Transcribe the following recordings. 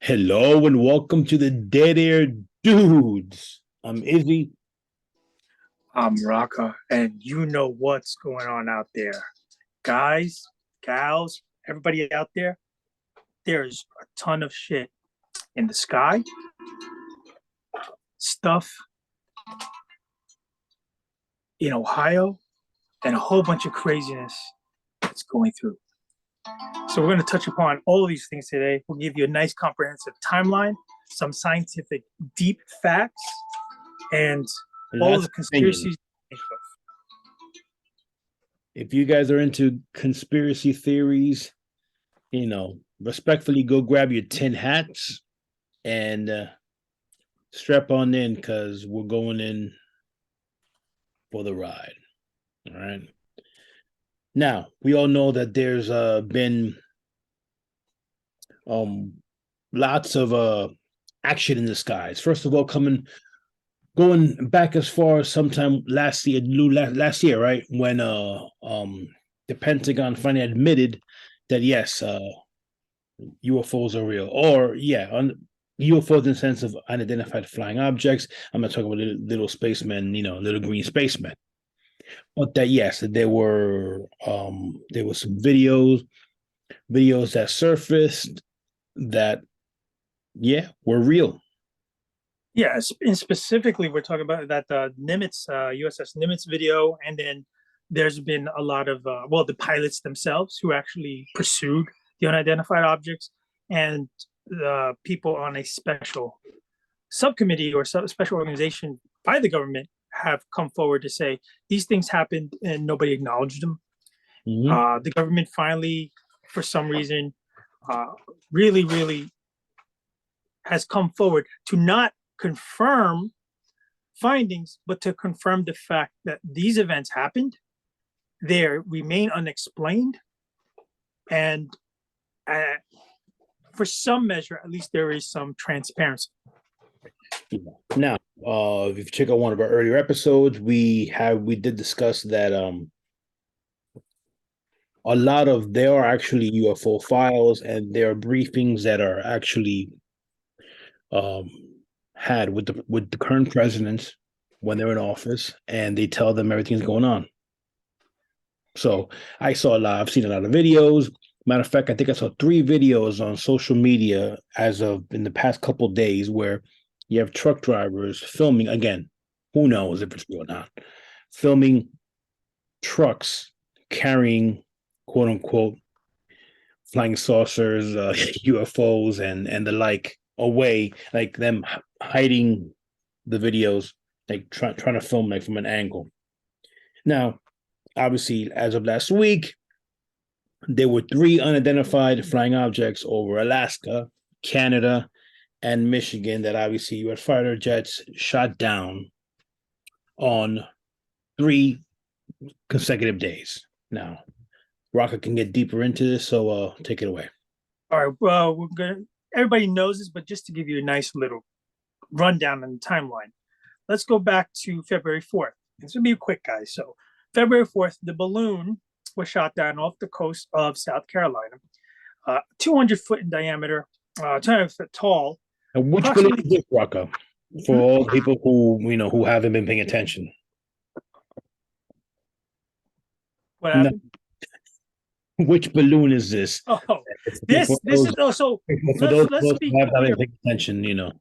Hello and welcome to the Dead Air Dudes. I'm Izzy. I'm Raka, and you know what's going on out there. Guys, gals, everybody out there, there's a ton of shit in the sky, stuff in Ohio, and a whole bunch of craziness that's going through. So, we're going to touch upon all of these things today. We'll give you a nice comprehensive timeline, some scientific deep facts, and all That's the opinion. conspiracies. If you guys are into conspiracy theories, respectfully go grab your tin hats and strap on in because we're going in for the ride. All right. Now, we all know that there's been um lots of action in the skies. First of all, going back as far as sometime last year, right, when the Pentagon finally admitted that yes, UFOs are real, or UFOs in the sense of unidentified flying objects. I'm not talking about little spacemen, little green spacemen, but that yes, there was some videos that surfaced that were real. Yes, and specifically, we're talking about that Nimitz, USS Nimitz video, and then there's been a lot of the pilots themselves who actually pursued the unidentified objects, and the people on a special subcommittee or special organization by the government have come forward to say these things happened and nobody acknowledged them. Mm-hmm. The government finally, for some reason, really, really has come forward to not confirm findings, but to confirm the fact that these events happened, they remain unexplained, and for some measure, at least, there is some transparency. Now, if you check out one of our earlier episodes, we did discuss that there are actually UFO files and there are briefings that are actually um, had with the current presidents when they're in office, and they tell them everything's going on. So I've seen a lot of videos. Matter of fact, I think I saw 3 videos on social media as of in the past couple of days where you have truck drivers filming again. Who knows if it's real or not? Filming trucks carrying quote unquote flying saucers, UFOs, and the like away, like them hiding the videos, like trying to film like from an angle. Now, obviously, as of last week, there were 3 unidentified flying objects over Alaska, Canada, and Michigan that obviously U.S. fighter jets shot down on 3 consecutive days. Now, Rocket can get deeper into this, so take it away. All right, well, everybody knows this, but just to give you a nice little rundown on the timeline, let's go back to February 4th. This will be quick, guys. So, February 4th, the balloon was shot down off the coast of South Carolina, 200 foot in diameter, 200 foot tall. And which balloon Approximately. is this, Rocco? For all the people who haven't been paying attention. What No. happened? Which balloon is this? Oh, this is so. For those Let's who be haven't clear. paid attention.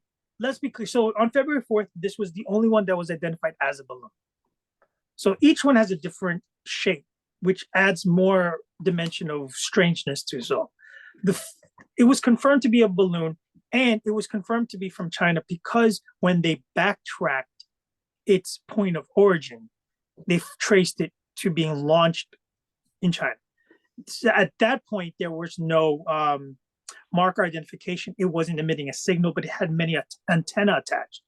Let's be clear. So on February 4th, this was the only one that was identified as a balloon. So each one has a different shape, which adds more dimension of strangeness to it. So it was confirmed to be a balloon, and it was confirmed to be from China because when they backtracked its point of origin, they traced it to being launched in China. So at that point, there was no marker identification. It wasn't emitting a signal, but it had many antenna attached,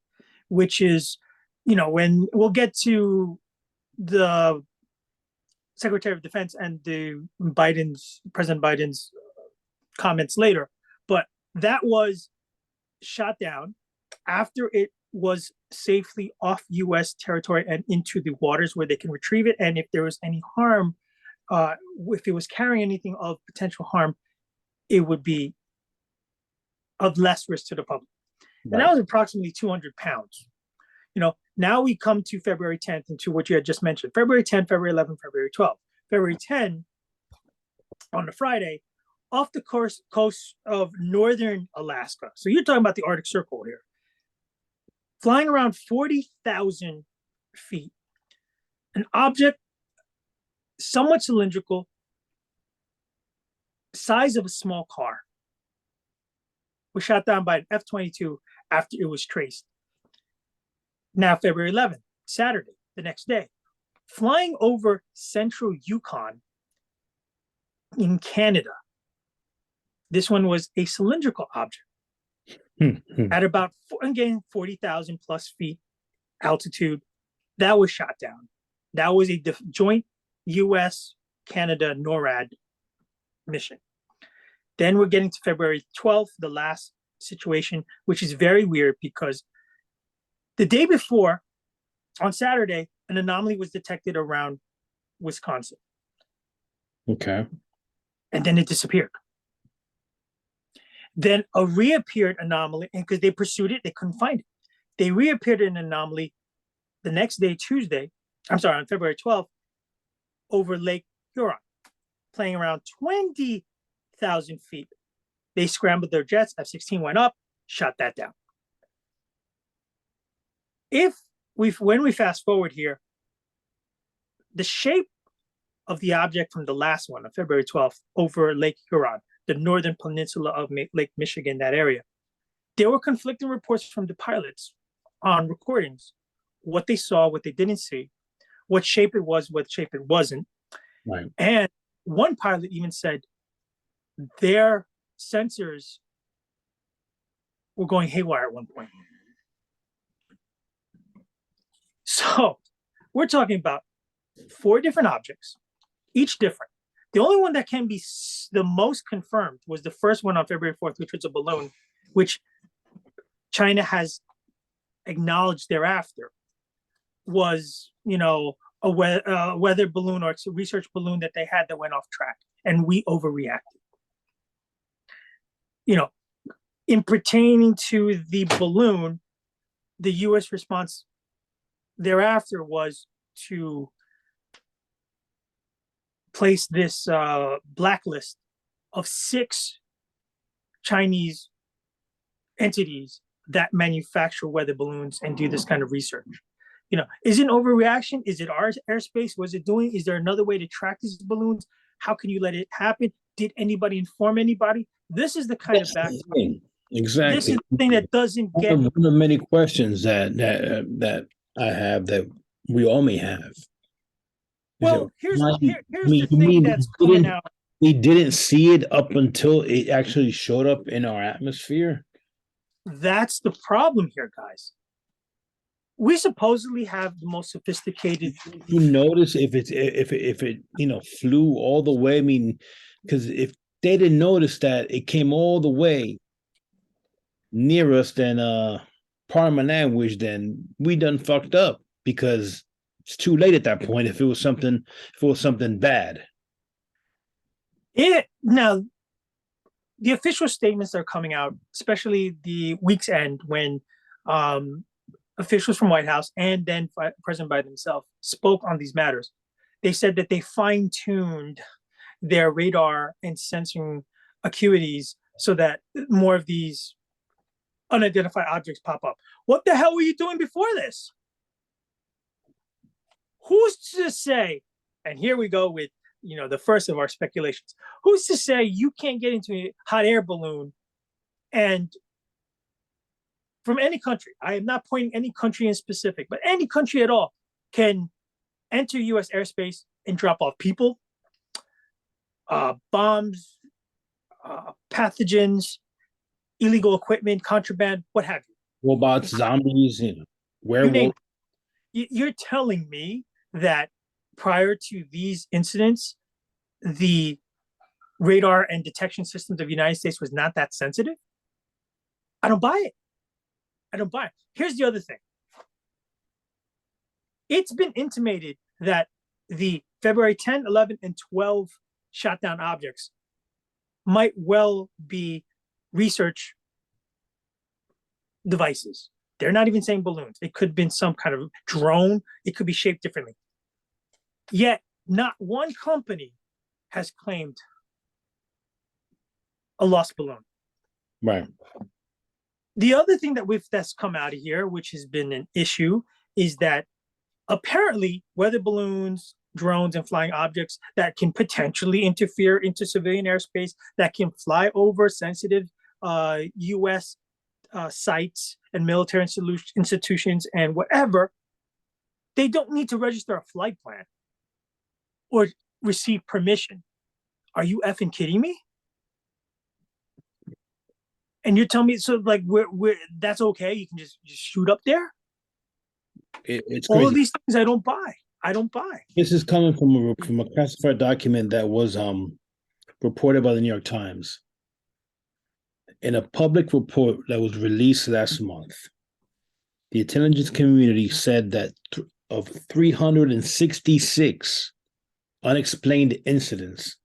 which is, when we'll get to the Secretary of Defense and President Biden's comments later, but that was shot down after it was safely off U.S. territory and into the waters where they can retrieve it. And if there was any harm, if it was carrying anything of potential harm, it would be of less risk to the public. And that Right. was approximately 200 pounds. Now we come to February 10th and to what you had just mentioned. February 10th, February 11th, February 12th. February 10th, on the Friday, off the coast of northern Alaska. So you're talking about the Arctic Circle here. Flying around 40,000 feet, an object somewhat cylindrical, size of a small car, was shot down by an F-22 after it was traced. Now, February 11th, Saturday, the next day, flying over central Yukon in Canada. This one was a cylindrical object at about, again, 40,000 plus feet altitude. That was shot down. That was a joint US, Canada, NORAD mission. Then we're getting to February 12th, the last situation, which is very weird because the day before, on Saturday, an anomaly was detected around Wisconsin. Okay. And then it disappeared. Then a reappeared anomaly, and because they pursued it, they couldn't find it. They reappeared an anomaly the next day, on February 12th, over Lake Huron, playing around 20,000 feet. They scrambled their jets, F-16 went up, shot that down. When we fast forward here, the shape of the object from the last one on February 12th over Lake Huron, the northern peninsula of Lake Michigan, that area, there were conflicting reports from the pilots on recordings, what they saw, what they didn't see, what shape it was, what shape it wasn't. Right. And one pilot even said their sensors were going haywire at one point. So we're talking about 4 different objects, each different. The only one that can be the most confirmed was the first one on February 4th, which was a balloon, which China has acknowledged thereafter was, a weather balloon or a research balloon that they had that went off track, and we overreacted. In pertaining to the balloon, the U.S. response thereafter was to place this blacklist of 6 Chinese entities that manufacture weather balloons and do this kind of research. Is it an overreaction? Is it our airspace? Was it doing? Is there another way to track these balloons? How can you let it happen? Did anybody inform anybody? This is the kind of background. Exactly. This is the thing that doesn't get. One of many questions that I have that we all may have. Well, here's the thing that's coming out. We didn't see it up until it actually showed up in our atmosphere. That's the problem here, guys. We supposedly have the most sophisticated. You notice if it flew all the way. I mean, because if they didn't notice that it came all the way near us, then pardon my language, then we done fucked up because it's too late at that point. If it was something bad. Now, the official statements that are coming out, especially the week's end when officials from White House and then President Biden himself spoke on these matters, they said that they fine-tuned their radar and sensing acuities so that more of these unidentified objects pop up. What the hell were you doing before this? Who's to say, and here we go with the first of our speculations, who's to say you can't get into a hot air balloon and from any country, I am not pointing any country in specific, but any country at all can enter U.S. airspace and drop off people, bombs, pathogens, illegal equipment, contraband, what have you. Robots, zombies, werewolves. You're telling me that prior to these incidents, the radar and detection systems of the United States was not that sensitive? I don't buy it. Here's the other thing. It's been intimated that the February 10, 11, and 12 shot down objects might well be research devices. They're not even saying balloons. It could have been some kind of drone. It could be shaped differently. Yet, not one company has claimed a lost balloon. Right. The other thing that's come out of here, which has been an issue, is that apparently weather balloons, drones, and flying objects that can potentially interfere into civilian airspace, that can fly over sensitive U.S. Sites and military institutions and whatever, they don't need to register a flight plan or receive permission. Are you effing kidding me? And you're telling me, so like we're that's okay? You can just shoot up there? It's All crazy. of these things I don't buy. I don't buy. This is coming from a classified document that was reported by the New York Times. In a public report that was released last month, the intelligence community said that of 366 unexplained incidents,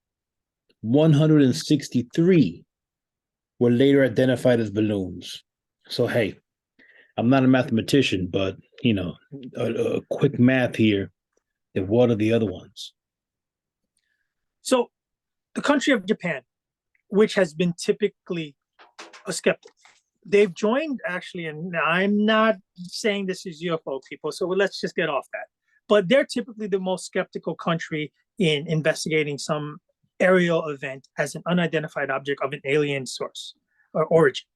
163 were later identified as balloons. So, hey, I'm not a mathematician, but, a quick math here. What are the other ones? So the country of Japan, which has been typically a skeptic, they've joined actually, and I'm not saying this is UFO people, so let's just get off that. But they're typically the most skeptical country in investigating some aerial event as an unidentified object of an alien source or origin.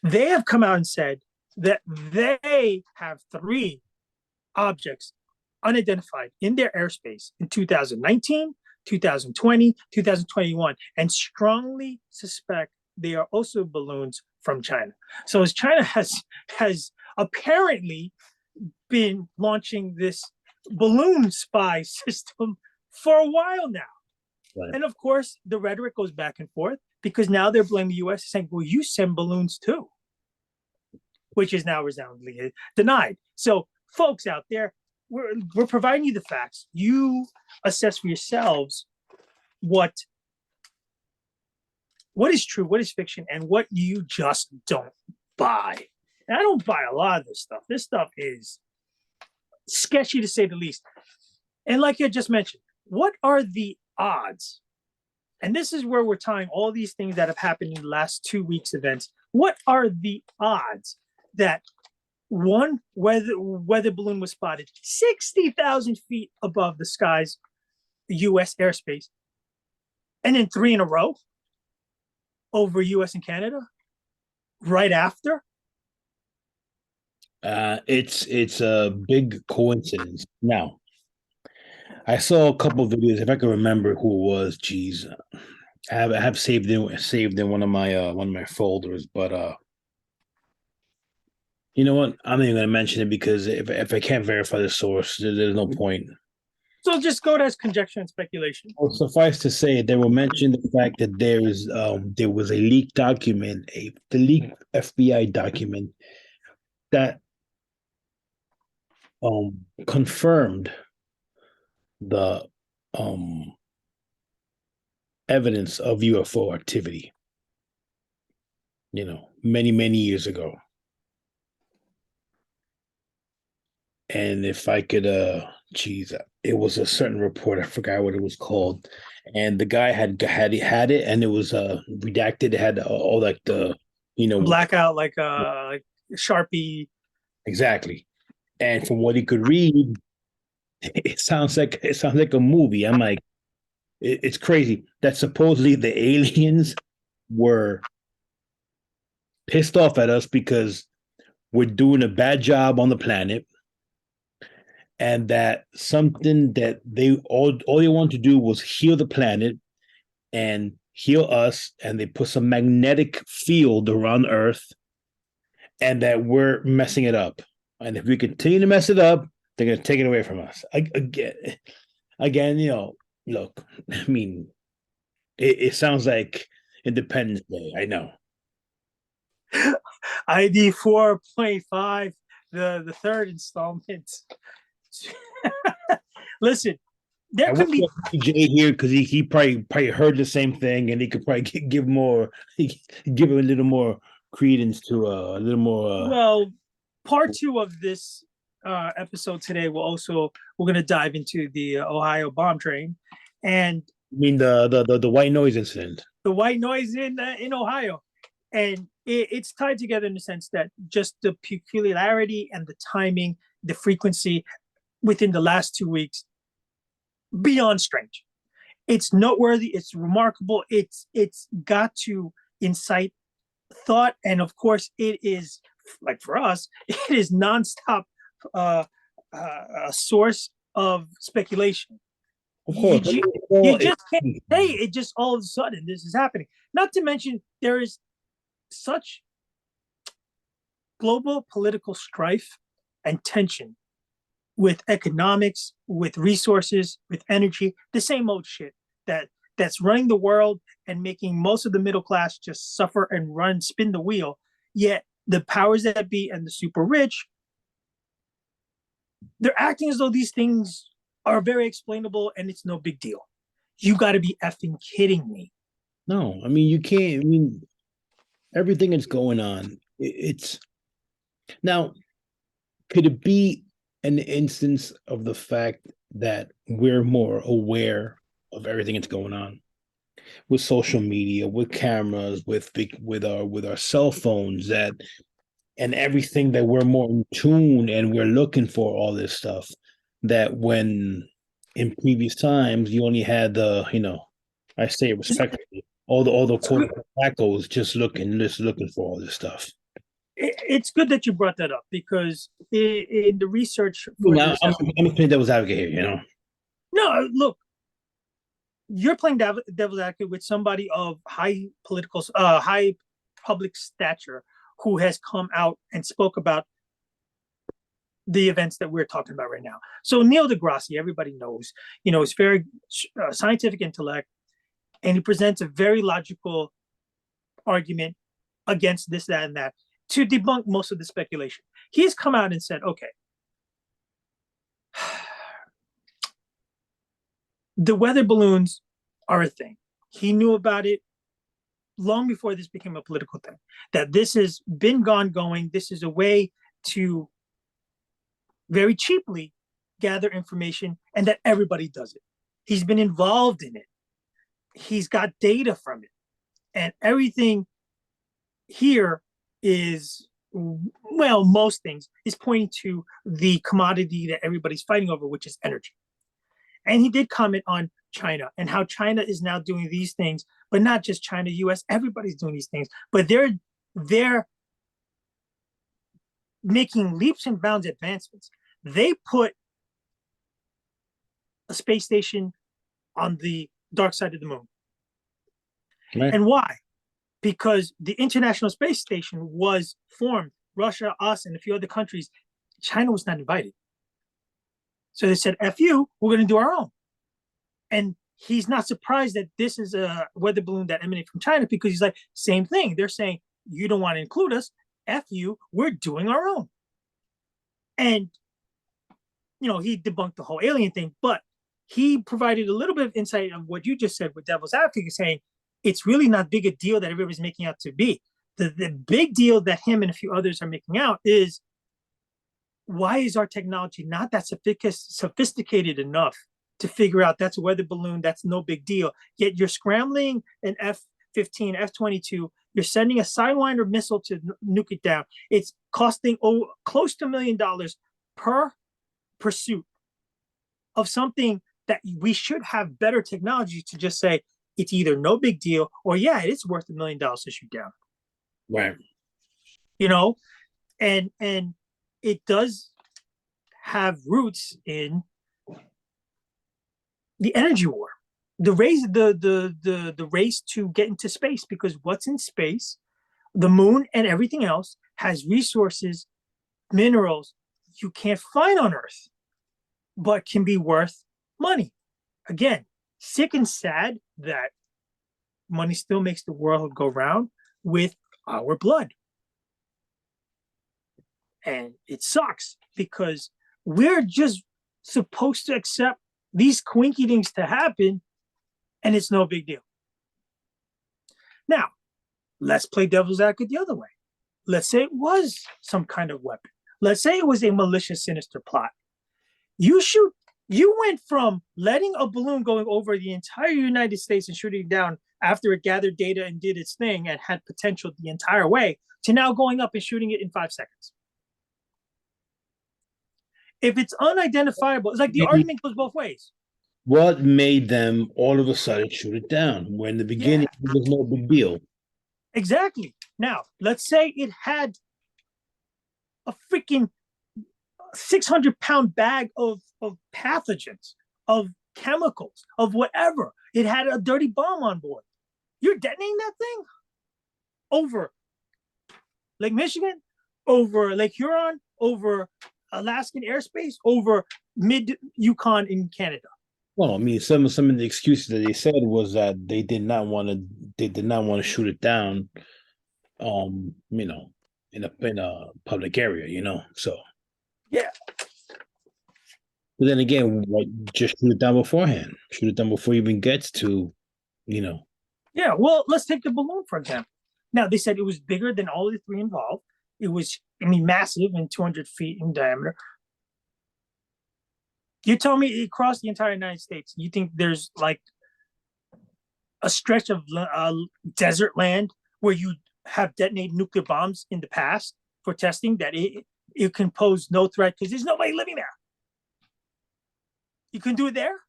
They have come out and said that they have 3 objects unidentified in their airspace in 2019, 2020, 2021, and strongly suspect they are also balloons from China. So as China has apparently been launching this balloon spy system for a while now. Right. And of course, the rhetoric goes back and forth because now they're blaming the US, saying, well, you send balloons too, which is now resoundingly denied. So folks out there, we're providing you the facts. You assess for yourselves what is true, what is fiction, and what you just don't buy. And I don't buy a lot of this stuff. This stuff is sketchy to say the least. And like I just mentioned, what are the odds? And this is where we're tying all these things that have happened in the last 2 weeks events. What are the odds that one weather balloon was spotted 60,000 feet above the skies, the U.S. airspace, and then 3 in a row over U.S. and Canada right after? It's a big coincidence. Now, I saw a couple of videos. If I can remember who it was, geez, I have saved in one of my folders. But you know what? I'm not even going to mention it because if I can't verify the source, there's no point. So just go as conjecture and speculation. Well, suffice to say, they will mention the fact that there was a leaked document, the leaked FBI document that confirmed the evidence of UFO activity, many, many years ago. And if I could, it was a certain report. I forgot what it was called. And the guy had it, and it was redacted. It had all like the, blackout, like Sharpie. Exactly. And from what he could read, it sounds like a movie. I'm like, it's crazy that supposedly the aliens were pissed off at us because we're doing a bad job on the planet, and that something that all they want to do was heal the planet and heal us, and they put some magnetic field around Earth, and that we're messing it up. And if we continue to mess it up, they're going to take it away from us. Again, look, I mean, it sounds like Independence Day. I know. ID 4.5, the third installment. Listen, there could be Jay here because he probably heard the same thing, and he could probably give him a little more credence to a little more. Well, part two of this episode today we're going to dive into the Ohio bomb train and I mean the white noise incident. the white noise in Ohio, and it's tied together in the sense that just the peculiarity and the timing, the frequency within the last 2 weeks, beyond strange. It's noteworthy. It's remarkable. It's got to incite thought, and of course, it is like for us, it is nonstop a source of speculation. Of course, You just can't say it. Just all of a sudden, this is happening. Not to mention, there is such global political strife and tension with economics, with resources, with energy, the same old shit that's running the world and making most of the middle class just suffer and spin the wheel. Yet the powers that be and the super rich, they're acting as though these things are very explainable and it's no big deal. You got to be effing kidding me. No, I mean you can't. I mean everything that's going on. It's now. Could it be an instance of the fact that we're more aware of everything that's going on with social media, with cameras, with our cell phones, that and everything, that we're more in tune and we're looking for all this stuff, that when in previous times you only had I say it respectfully, all the quote wackos just looking for all this stuff. It's good that you brought that up because in the research for Now, this, I'm playing devil's advocate here. No, look, you're playing devil's advocate with somebody of high public stature who has come out and spoke about the events that we're talking about right now. So Neil deGrasse, everybody knows, is very scientific intellect, and he presents a very logical argument against this, that, and that to debunk most of the speculation. He's come out and said, okay, the weather balloons are a thing. He knew about it long before this became a political thing, that this has been going. This is a way to very cheaply gather information and that everybody does it. He's been involved in it. He's got data from it. And everything here is, well, most things is pointing to the commodity that everybody's fighting over, which is energy. And he did comment on China and how China is now doing these things, but not just China, US, everybody's doing these things, but they're making leaps and bounds advancements. They put a space station on the dark side of the moon. Right. And why? Because the International Space Station was formed, Russia, us, and a few other countries. China was not invited. So they said, F you, we're going to do our own. And he's not surprised that this is a weather balloon that emanated from China, because he's like, same thing. They're saying, you don't want to include us. F you, we're doing our own. And, he debunked the whole alien thing, but he provided a little bit of insight of what you just said with devil's advocate, saying it's really not big a deal that everybody's making out to be. The big deal that him and a few others are making out is, why is our technology not that sophisticated enough to figure out that's a weather balloon, that's no big deal, yet you're scrambling an F-15, F-22, you're sending a Sidewinder missile to nuke it down. It's costing close to $1 million per pursuit of something that we should have better technology to just say it's either no big deal or, yeah, it's worth $1 million to shoot down. Right. And it does have roots in the energy war, the race to get into space, because what's in space, the moon and everything else, has resources, minerals you can't find on Earth, but can be worth money. Again, sick and sad that money still makes the world go round with our blood. And it sucks because we're just supposed to accept these quinky things to happen, and it's no big deal. Now, let's play devil's advocate the other way. let's say it was some kind of weapon. Let's say it was a malicious, sinister plot. You went from letting a balloon going over the entire United States and shooting it down after it gathered data and did its thing and had potential the entire way to now going up and shooting it in 5 seconds. If it's unidentifiable, it's like the argument goes both ways. What made them all of a sudden shoot it down? Where in the beginning it was no big deal. Exactly. Now, let's say it had a freaking 600-pound bag of pathogens, of chemicals, of whatever. It had a dirty bomb on board. You're detonating that thing over Lake Michigan, over Lake Huron, over Alaskan airspace, over mid-Yukon in Canada. Well, I mean, some of the excuses that they said was that they did not want to shoot it down, you know, in a public area, you know. So yeah. But then again, just shoot it down beforehand. Shoot it down before it even gets to, you know. Yeah, well, let's take the balloon, for example. Now, they said it was bigger than all the three involved. It was, massive and 200 feet in diameter. You tell me it crossed the entire United States. You think there's like a stretch of desert land where you have detonated nuclear bombs in the past for testing that it can pose no threat because there's nobody living there? You can do it there.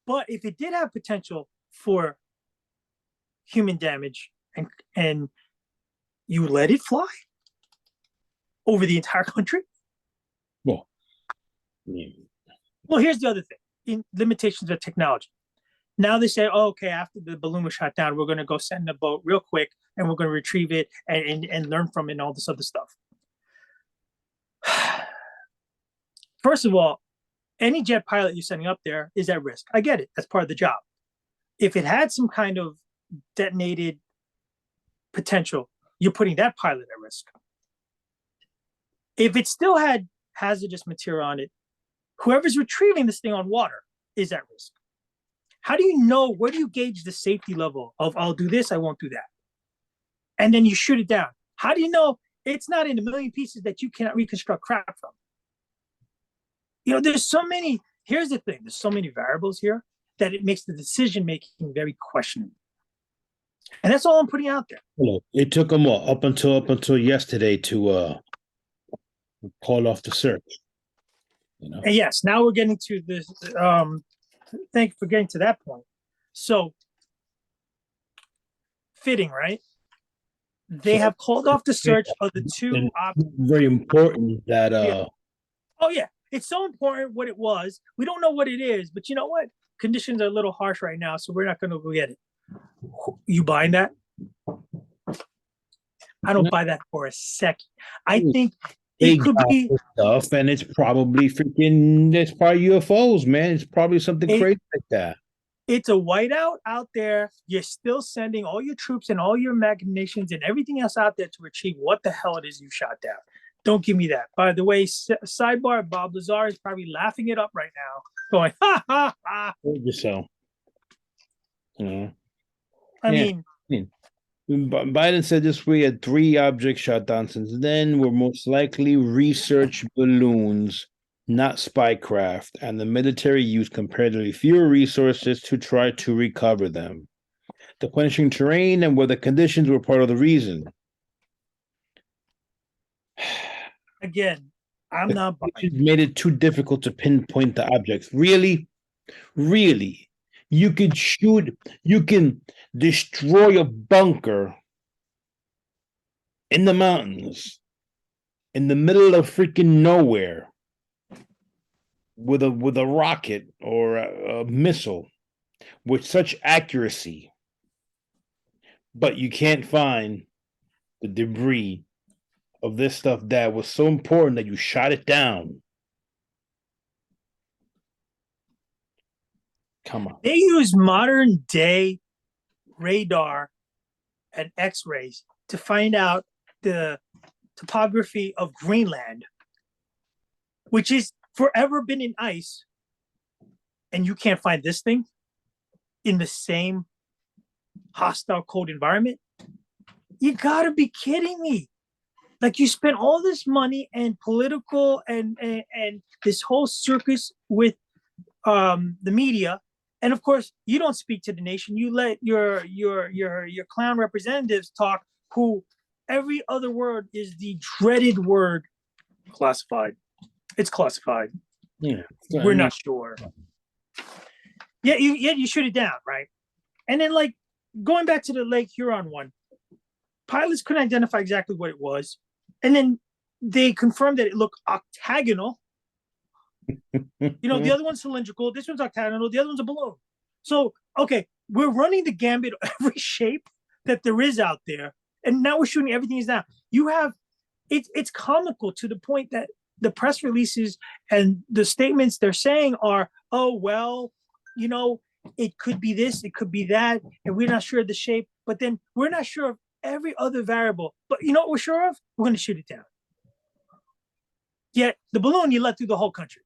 But if it did have potential for human damage and you let it fly over the entire country? Well, yeah. Well, here's the other thing, in limitations of technology. Now they say, oh, okay, after the balloon was shot down, we're going to go send a boat real quick and we're going to retrieve it and learn from it and all this other stuff. First of all, any jet pilot you're sending up there is at risk. I get it. That's part of the job. If it had some kind of detonated potential, you're putting that pilot at risk. If it still had hazardous material on it, whoever's retrieving this thing on water is at risk. How do you know, where do you gauge the safety level of I'll do this, I won't do that? And then you shoot it down. How do you know it's not in a million pieces that you cannot reconstruct crap from? There's so many, here's the thing, there's so many variables here that it makes the decision-making very questionable. And that's all I'm putting out there. Well, it took them up until yesterday to call off the search. And yes, now we're getting to this. Thank you for getting to that point. So, fitting, right? They have called off the search of the two options. Very important that. Oh yeah, it's so important what it was. We don't know what it is, but you know what? Conditions are a little harsh right now, so we're not going to go get it. You buying that? I don't buy that for a second. I think it could be stuff, and it's probably it's probably UFOs, man. It's probably something crazy like that. It's a whiteout out there. You're still sending all your troops and all your machinations and everything else out there to retrieve what the hell it is you shot down. Don't give me that. By the way, sidebar, Bob Lazar is probably laughing it up right now, going, ha, ha, ha. So. I mean, Biden said this week had 3 objects shot down since then were most likely research balloons, not spy craft, and the military used comparatively fewer resources to try to recover them. The punishing terrain and weather conditions were part of the reason. Again, I'm not buying. Made it too difficult to pinpoint the objects. Really? You can destroy a bunker in the mountains, in the middle of freaking nowhere, with a rocket or a missile with such accuracy, but you can't find the debris of this stuff that was so important that you shot it down. Come on. They use modern day radar and X-rays to find out the topography of Greenland, which is forever been in ice, and you can't find this thing in the same hostile cold environment? You gotta be kidding me. Like you spent all this money and political and this whole circus with the media, and of course you don't speak to the nation. You let your clown representatives talk, who every other word is the dreaded word classified. It's classified. Yeah, We're not sure. Yeah, you shoot it down, right? And then like going back to the Lake Huron one, pilots couldn't identify exactly what it was, and then they confirmed that it looked octagonal. The other one's cylindrical. This one's octagonal. The other one's a balloon. So, okay, we're running the gambit of every shape that there is out there, and now we're shooting everything is down. You have it's comical to the point that the press releases and the statements they're saying are, oh well, it could be this, it could be that, and we're not sure of the shape, but then we're not sure of every other variable. But you know what we're sure of? We're going to shoot it down. Yet the balloon you let through the whole country.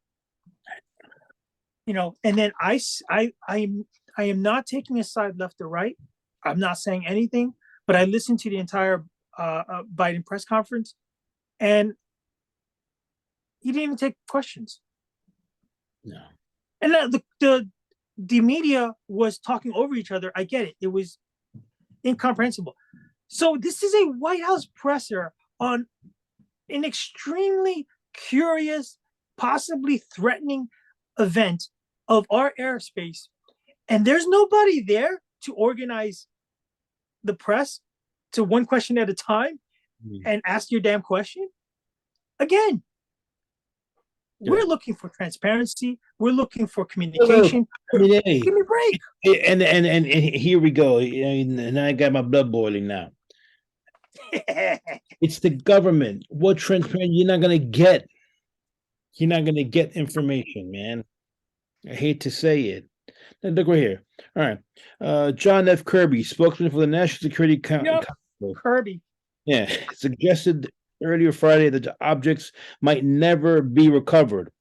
And then I am not taking a side left or right. I'm not saying anything, but I listened to the entire Biden press conference, and he didn't even take questions. No. And the media was talking over each other. I get it. It was incomprehensible. So this is a White House presser on an extremely curious, possibly threatening event of our airspace, and there's nobody there to organize the press to one question at a time and ask your damn question. Again, we're looking for transparency. We're looking for communication. Give me a break. And here we go. And I got my blood boiling now. It's the government. What transparency? You're not gonna get. You're not gonna get information, man. I hate to say it. Now, look right here. All right. John F. Kirby, spokesman for the National Security Council. Kirby. Yeah, suggested earlier Friday that the objects might never be recovered.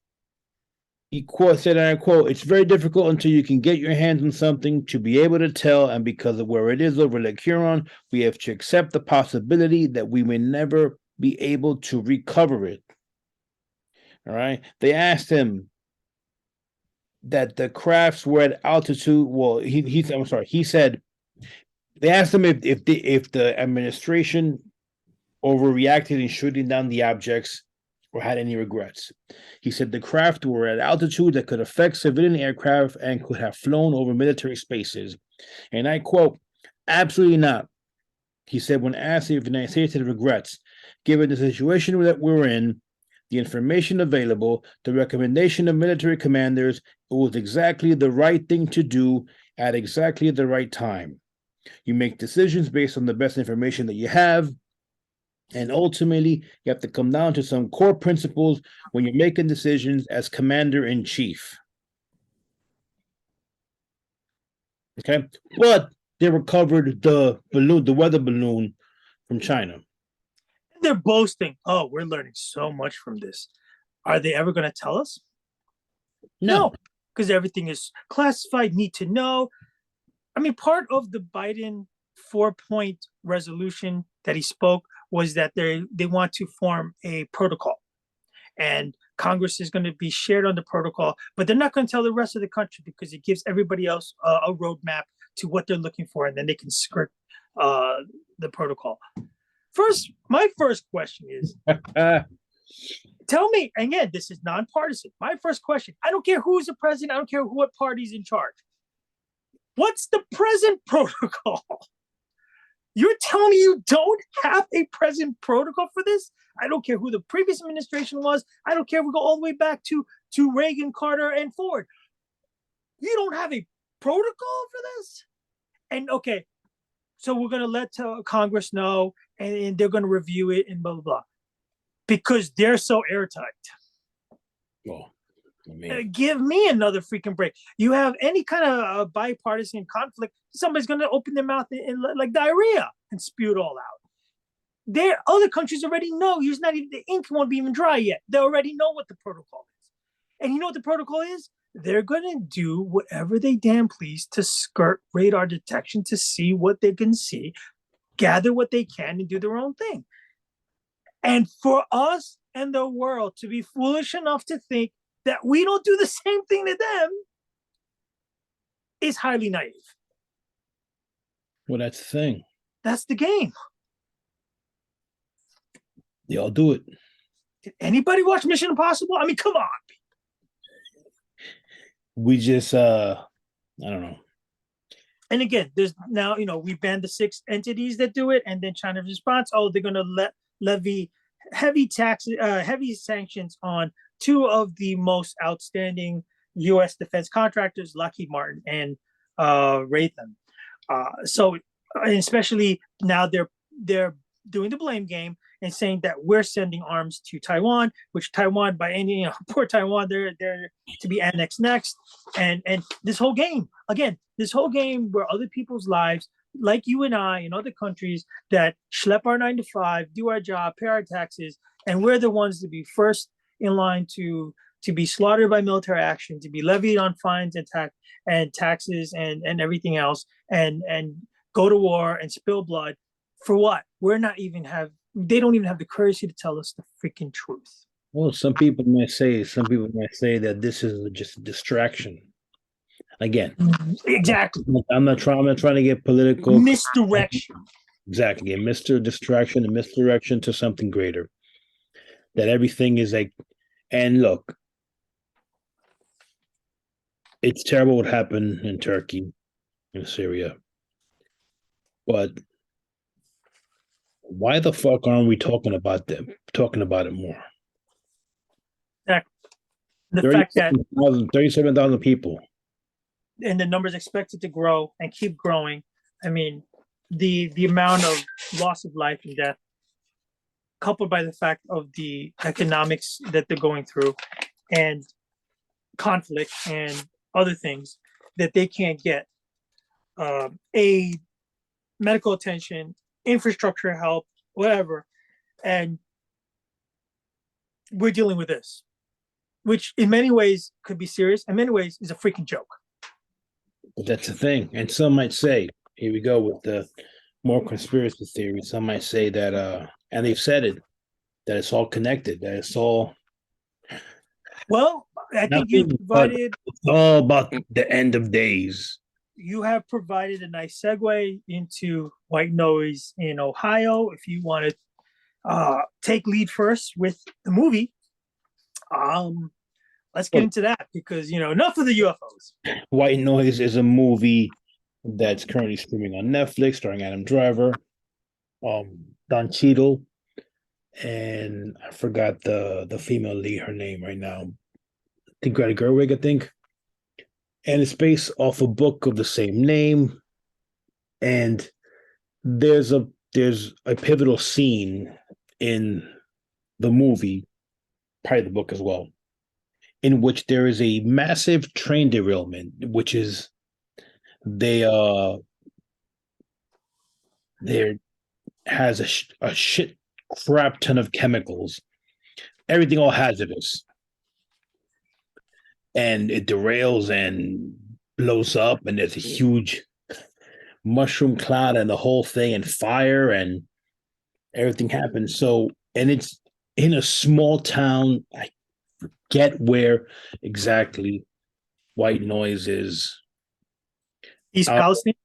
He said, and I quote, "It's very difficult until you can get your hands on something to be able to tell, and because of where it is over Lake Huron, we have to accept the possibility that we may never be able to recover it." All right. They asked him that the crafts were at altitude. Well, he said they asked him if the administration overreacted in shooting down the objects or had any regrets. He said the craft were at altitude that could affect civilian aircraft and could have flown over military spaces. And I quote, "Absolutely not." He said when asked if the United States had regrets, given the situation that we're in, the information available, the recommendation of military commanders, it was exactly the right thing to do at exactly the right time. You make decisions based on the best information that you have, and ultimately, you have to come down to some core principles when you're making decisions as commander-in-chief. Okay? But they recovered the balloon, the weather balloon from China. They're boasting, oh, we're learning so much from this. Are they ever going to tell us? No, because everything is classified, need to know. I mean, part of the Biden 4-point resolution that he spoke was that they want to form a protocol, and Congress is going to be shared on the protocol, but they're not going to tell the rest of the country because it gives everybody else a roadmap to what they're looking for, and then they can skirt the protocol. My first question is, tell me, and again, this is nonpartisan. My first question, I don't care who's the president, I don't care what party's in charge. What's the present protocol? You're telling me you don't have a present protocol for this? I don't care who the previous administration was. I don't care if we go all the way back to Reagan, Carter, and Ford. You don't have a protocol for this? And okay, so we're going to let Congress know, and they're going to review it and blah, blah, blah. Because they're so airtight. Well, give me another freaking break. You have any kind of bipartisan conflict, somebody's going to open their mouth and like diarrhea and spew it all out. Other countries already know. The ink won't be even dry yet. They already know what the protocol is. And you know what the protocol is? They're going to do whatever they damn please to skirt radar detection to see what they can see, gather what they can, and do their own thing. And for us and the world to be foolish enough to think that we don't do the same thing to them is highly naive. Well, that's the thing. That's the game. They all do it. Did anybody watch Mission Impossible? I mean, come on. We just I don't know. And again, there's now, we banned the 6 entities that do it, and then China's response, oh, they're gonna levy heavy heavy sanctions on 2 of the most outstanding U.S. defense contractors, Lockheed Martin and Raytheon. So, and especially now they're doing the blame game and saying that we're sending arms to Taiwan, which Taiwan, by any poor Taiwan, they're to be annexed next, and this whole game again, this whole game where other people's lives, like you and I in other countries that schlep our 9 to 5, do our job, pay our taxes, and we're the ones to be first in line to be slaughtered by military action, to be levied on fines and taxes and everything else, and go to war and spill blood for what? They don't even have the courage to tell us the freaking truth. Well, some people might say that this is just a distraction. Again, Exactly. I'm not trying to get political. Misdirection. Exactly. Again, distraction and misdirection to something greater. That everything is like, and look, it's terrible what happened in Turkey, in Syria. But why the fuck aren't we talking about it more? The fact that 37,000 people. And the numbers expected to grow and keep growing. I mean, the amount of loss of life and death, coupled by the fact of the economics that they're going through, and conflict and other things that they can't get aid, medical attention, infrastructure help, whatever, and we're dealing with this, which in many ways could be serious, in many ways is a freaking joke. But that's the thing. And some might say, here we go with the more conspiracy theories. Some might say that, and they've said it, that it's all connected, that it's all. Well, I think you provided. It's all about the end of days. You have provided a nice segue into white noise in Ohio. If you want to take lead first with the movie, let's get into that, because enough of the UFOs. White Noise is a movie that's currently streaming on Netflix, starring Adam Driver, Don Cheadle, and I forgot the female lead, her name right now. I think Greta Gerwig, I think. And it's based off a book of the same name. And there's a pivotal scene in the movie, probably the book as well, in which there is a massive train derailment, which is there has a shit crap ton of chemicals, everything all hazardous, and it derails and blows up, and there's a huge mushroom cloud and the whole thing, and fire, and everything happens. So, and it's in a small town. I forget where exactly White Noise is. East Palestine.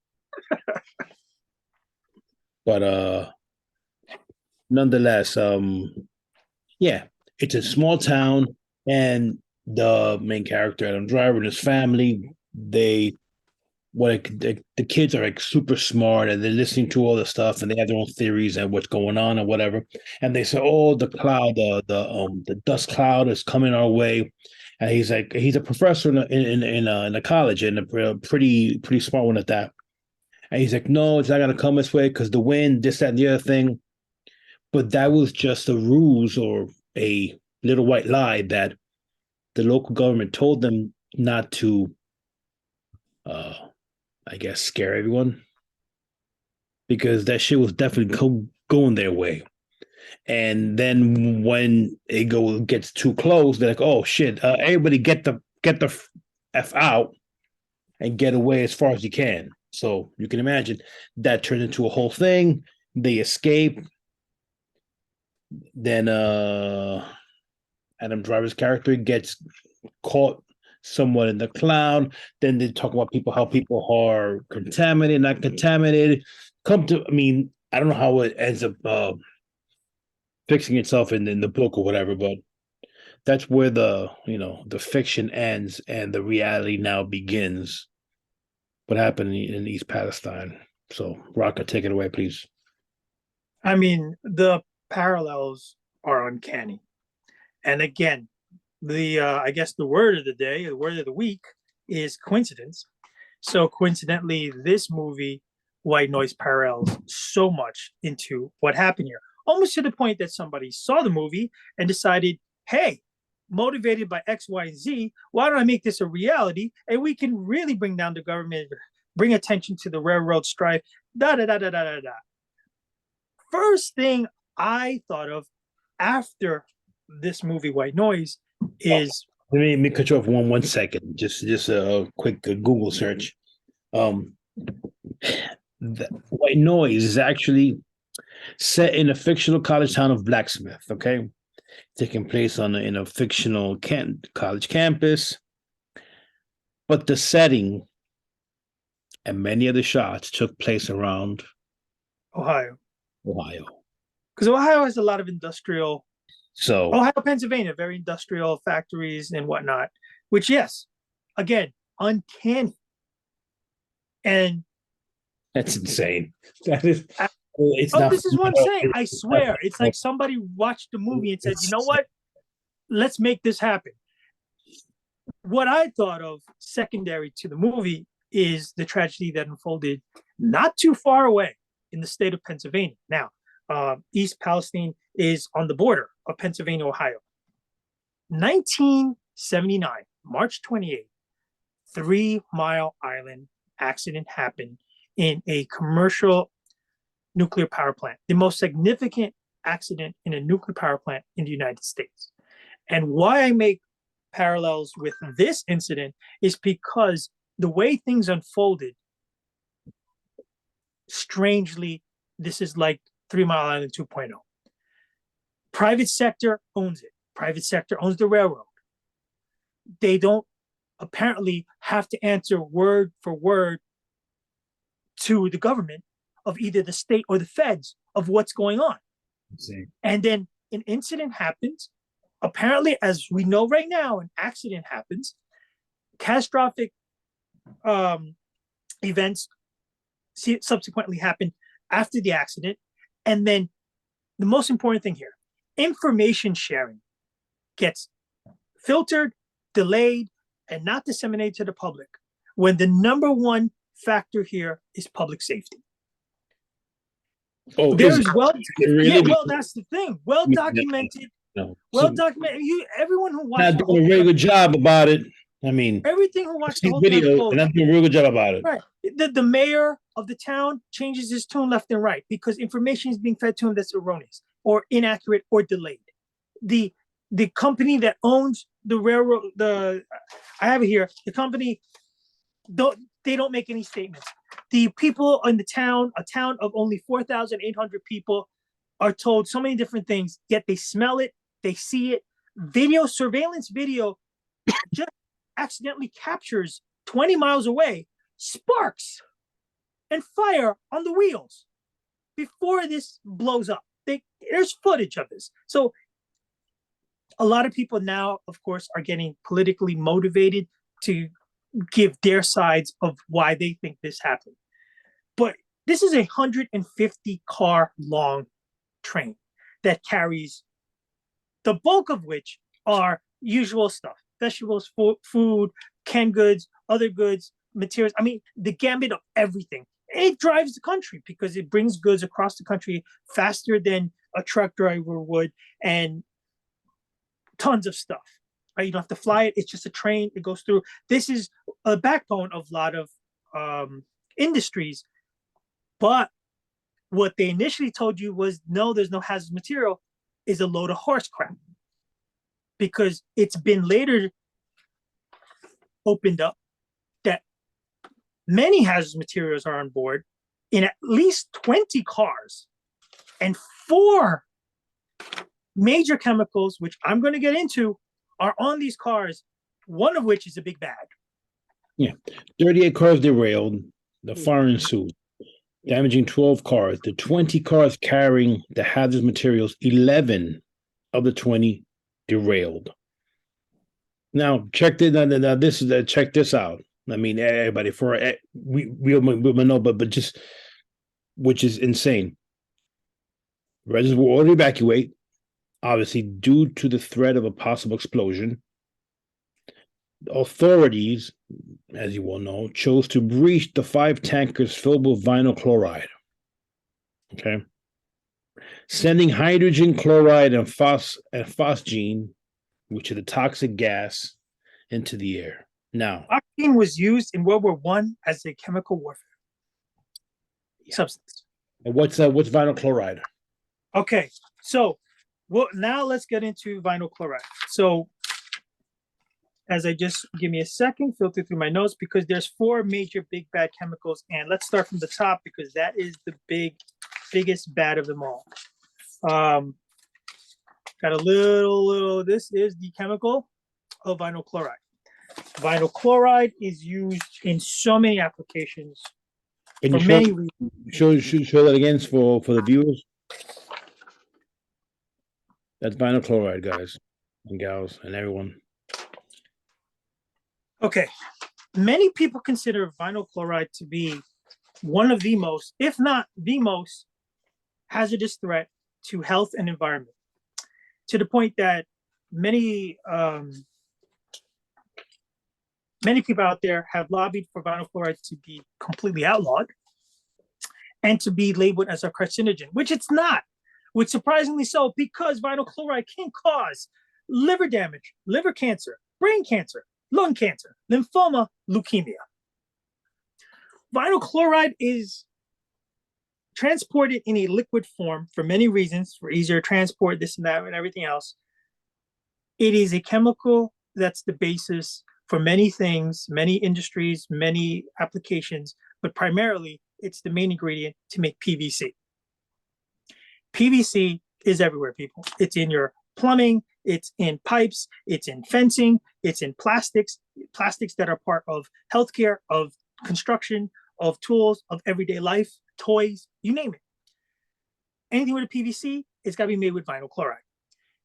But nonetheless, yeah, it's a small town, and the main character, Adam Driver, and his family, the kids are like super smart, and they're listening to all the stuff, and they have their own theories and what's going on and whatever. And they say, "Oh, the cloud, the dust cloud is coming our way." And he's a professor in a college, and a pretty smart one at that. And he's like, "No, it's not gonna come this way because the wind, this, that, and the other thing." But that was just a ruse or a little white lie that the local government told them not to, I guess, scare everyone, because that shit was definitely going their way. And then when it gets too close, they're like, "Oh shit! Everybody get the f out and get away as far as you can." So you can imagine that turned into a whole thing. They escape. Then Adam Driver's character gets caught somewhat in the cloud. Then they talk about people, how people are contaminated, not contaminated. I mean, I don't know how it ends up fixing itself in the book or whatever, but that's where the fiction ends and the reality now begins. What happened in East Palestine? So, Rocka, take it away, please. I mean, the parallels are uncanny. And again, the I guess the word of the day, the word of the week is coincidence. So coincidentally, this movie, White Noise, parallels so much into what happened here, almost to the point that somebody saw the movie and decided, hey, motivated by X, Y, and Z, why don't I make this a reality and we can really bring down the government, bring attention to the railroad strife, da da da da da da da. First thing I thought of after this movie, White Noise, is Let me cut you off one second. Just a quick Google search. Um, the White Noise is actually set in a fictional college town of Blacksmith. Okay, taking place in a fictional college campus, but the setting and many of the shots took place around Ohio. Ohio. Because Ohio has a lot of industrial, So Ohio, Pennsylvania, very industrial factories and whatnot, which, yes, again, uncanny. And that's insane. That is, uh, it's not. this is what I'm saying. I swear, it's like somebody watched the movie and said, you know what? Let's make this happen. What I thought of secondary to the movie is the tragedy that unfolded not too far away in the state of Pennsylvania. Now, East Palestine is on the border of Pennsylvania, Ohio. 1979, March 28th, 3 Mile Island accident happened in a commercial nuclear power plant, the most significant accident in a nuclear power plant in the United States. And why I make parallels with this incident is because the way things unfolded, strangely, this is like 3 Mile Island 2.0. Private sector owns it. Private sector owns the railroad. They don't apparently have to answer word for word to the government of either the state or the feds of what's going on. And then an incident happens. Apparently, as we know right now, an accident happens. Catastrophic events subsequently happen after the accident. And then the most important thing here, information sharing gets filtered, delayed, and not disseminated to the public when the number one factor here is public safety. Oh, there is well, really? yeah, well, that's the thing. Well documented. No. Well documented. Everyone who watched not doing a very good job about it. I mean, everything who watched the whole video, and not doing a real good job about it. Right. The mayor of the town changes his tune left and right because information is being fed to him that's erroneous or inaccurate or delayed. The company that owns the railroad, I have it here. The company don't make any statements. The people in the town, a town of only 4,800 people, are told so many different things, yet they smell it, they see it. Surveillance video just accidentally captures 20 miles away sparks and fire on the wheels before this blows up. There's footage of this. So a lot of people now, of course, are getting politically motivated to give their sides of why they think this happened. But this is 150 car long train that carries the bulk of which are usual stuff, vegetables, food, canned goods, other goods, materials. I mean, the gambit of everything. It drives the country because it brings goods across the country faster than a truck driver would, and tons of stuff. Right? You don't have to fly it. It's just a train. It goes through. This is a backbone of a lot of industries. But what they initially told you was, no, there's no hazardous material, is a load of horse crap. Because it's been later opened up that many hazardous materials are on board in at least 20 cars, and 4 major chemicals, which I'm going to get into, are on these cars, one of which is a big bag. Yeah. 38 cars derailed. The fire ensued, damaging 12 cars. The 20 cars carrying the hazardous materials, 11 of the 20 derailed. Now, check this. Now this is check this out. I mean, everybody, for we know, but just which is insane. Residents were ordered to evacuate, obviously due to the threat of a possible explosion. Authorities, as you well know, chose to breach the 5 tankers filled with vinyl chloride. Okay. Sending hydrogen chloride and phosgene, which is a toxic gas, into the air. Now, phosgene was used in World War I as a chemical warfare substance. And what's vinyl chloride? Okay, so now let's get into vinyl chloride. So, as I just give me a second, filter through my notes because there's 4 major big bad chemicals, and let's start from the top because that is the biggest bad of them all. Got a little. This is the chemical of vinyl chloride. Vinyl chloride is used in so many applications for many reasons. Show that again for the viewers. That's vinyl chloride, guys and gals and everyone. Okay, many people consider vinyl chloride to be one of the most, if not the most, hazardous threat to health and environment, to the point that many people out there have lobbied for vinyl chloride to be completely outlawed and to be labeled as a carcinogen, which it's not, which surprisingly so, because vinyl chloride can cause liver damage, liver cancer, brain cancer, lung cancer, lymphoma, leukemia. Vinyl chloride is transported in a liquid form for many reasons, for easier transport, this and that, and everything else. It is a chemical that's the basis for many things, many industries, many applications, but primarily it's the main ingredient to make PVC. PVC is everywhere, people. It's in your plumbing, it's in pipes, it's in fencing, it's in plastics that are part of healthcare, of construction, of tools, of everyday life, toys, you name it. Anything with a PVC, it's got to be made with vinyl chloride.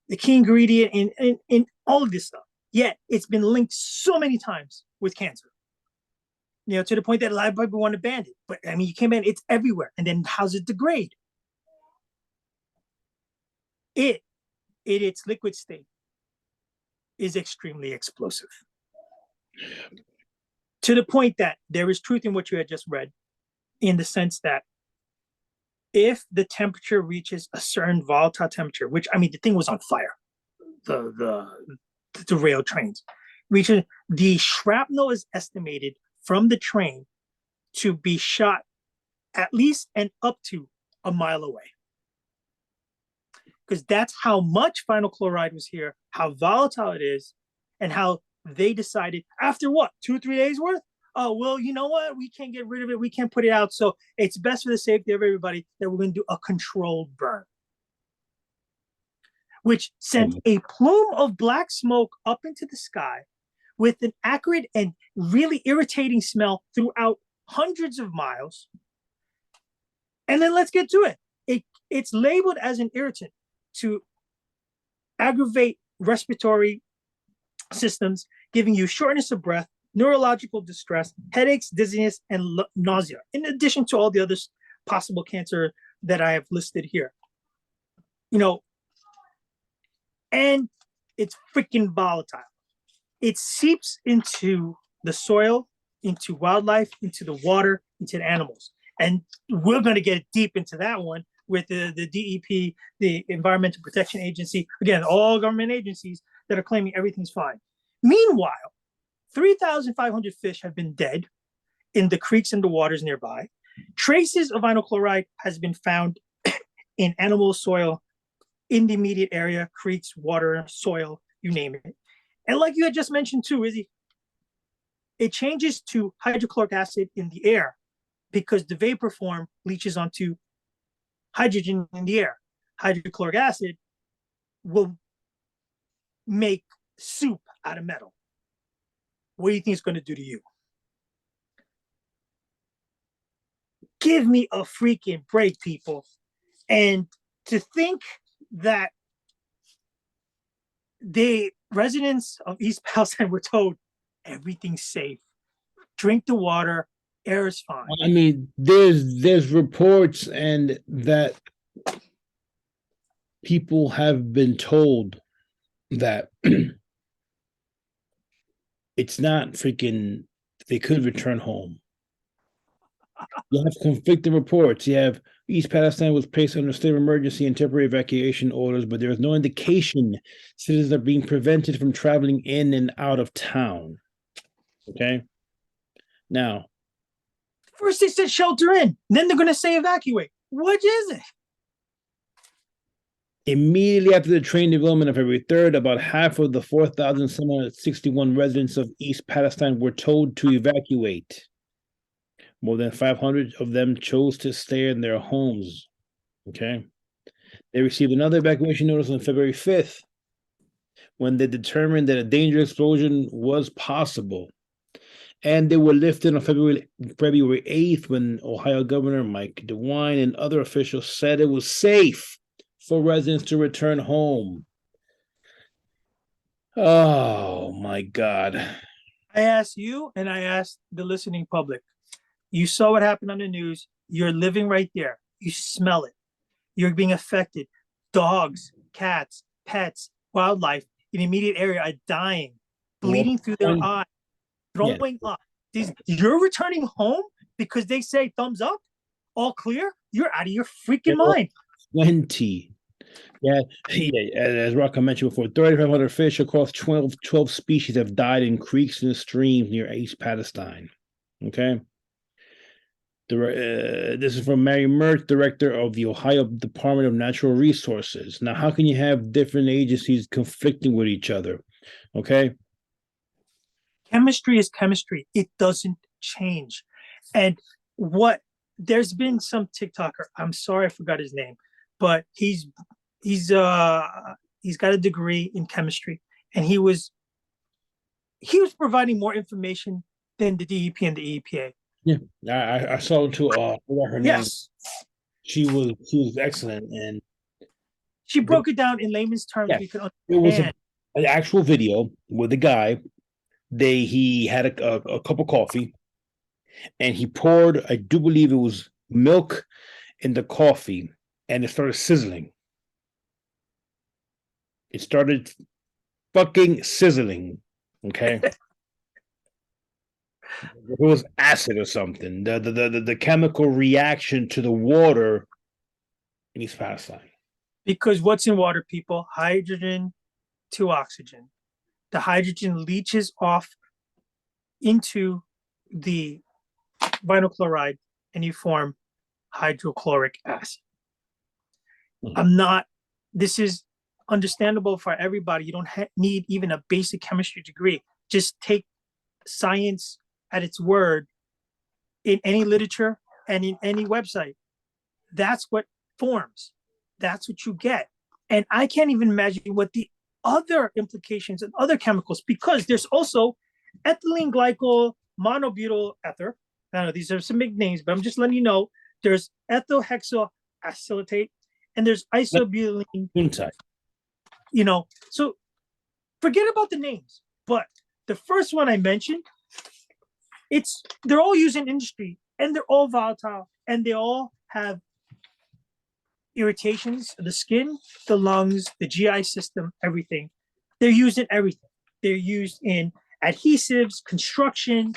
The key ingredient in all of this stuff. Yet it's been linked so many times with cancer. To the point that a lot of people want to ban it. But I mean, you can't ban it, it's everywhere. And then how's it degrade? It, in its liquid state, is extremely explosive. To the point that there is truth in what you had just read, in the sense that if the temperature reaches a certain volatile temperature, which, I mean, the thing was on fire, the rail trains, the shrapnel is estimated from the train to be shot at least and up to a mile away. Because that's how much vinyl chloride was here, how volatile it is, and how they decided after what, 2-3 days worth? Oh, well, you know what? We can't get rid of it. We can't put it out. So it's best for the safety of everybody that we're going to do a controlled burn, which sent a plume of black smoke up into the sky with an acrid and really irritating smell throughout hundreds of miles. And then let's get to it. It's labeled as an irritant to aggravate respiratory systems, giving you shortness of breath, neurological distress, headaches, dizziness, and nausea, in addition to all the other possible cancer that I have listed here. And it's freaking volatile. It seeps into the soil, into wildlife, into the water, into the animals. And we're going to get deep into that one with the DEP, the Environmental Protection Agency, again, all government agencies that are claiming everything's fine. Meanwhile, 3,500 fish have been dead in the creeks and the waters nearby. Traces of vinyl chloride has been found in animal soil in the immediate area, creeks, water, soil, you name it. And like you had just mentioned too, Izzy, it changes to hydrochloric acid in the air because the vapor form leaches onto hydrogen in the air. Hydrochloric acid will make soup out of metal. What do you think it's going to do to you? Give me a freaking break, people. And to think that the residents of East Palestine were told everything's safe, drink the water, air is fine. I mean, there's reports and that people have been told that it's not freaking they could return home. You have conflicting reports. You have East Palestine was placed under state of emergency and temporary evacuation orders, but there is no indication citizens are being prevented from traveling in and out of town. Okay. Now, first they said shelter in, then they're going to say evacuate. What is it? Immediately after the train derailment of February 3rd, about half of the 4,761 residents of East Palestine were told to evacuate. More than 500 of them chose to stay in their homes. Okay. They received another evacuation notice on February 5th when they determined that a dangerous explosion was possible. And they were lifted on February 8th when Ohio Governor Mike DeWine and other officials said it was safe for residents to return home. Oh, my God. I asked you and I asked the listening public. You saw what happened on the news. You're living right there. You smell it. You're being affected. Dogs, cats, pets, wildlife in the immediate area are dying, bleeding through their eyes, throwing up. You're returning home because they say thumbs up, all clear? You're out of your freaking mind. 20. Yeah, as Rocco mentioned before, 3,500 fish across 12 species have died in creeks and streams near East Palestine. Okay. This is from Mary Mert, director of the Ohio Department of Natural Resources. Now, how can you have different agencies conflicting with each other? Okay. Chemistry is chemistry. It doesn't change. And there's been some TikToker, I'm sorry I forgot his name, but he's got a degree in chemistry, and he was providing more information than the DEP and the EPA. Yeah, I saw too. Her name. Yes, she was excellent, and she broke it down in layman's terms. Yeah, we could it was understand. an actual video with the guy. He had a cup of coffee, and he poured, I do believe it was milk in the coffee, and it started sizzling. It started fucking sizzling. Okay. It was acid or something. The chemical reaction to the water in East Palestine. Because what's in water, people? Hydrogen to oxygen. The hydrogen leaches off into the vinyl chloride, and you form hydrochloric acid. This is understandable for everybody. You don't need even a basic chemistry degree. Just take science at its word in any literature and in any website. That's what forms. That's what you get. And I can't even imagine what the other implications and other chemicals, because there's also ethylene glycol monobutyl ether. I don't know, these are some big names, but I'm just letting you know there's ethyl hexoacetate and there's isobutylene. So forget about the names. But the first one I mentioned, they're all used in industry, and they're all volatile, and they all have irritations of the skin, the lungs, the GI system, everything. They're used in everything. They're used in adhesives, construction,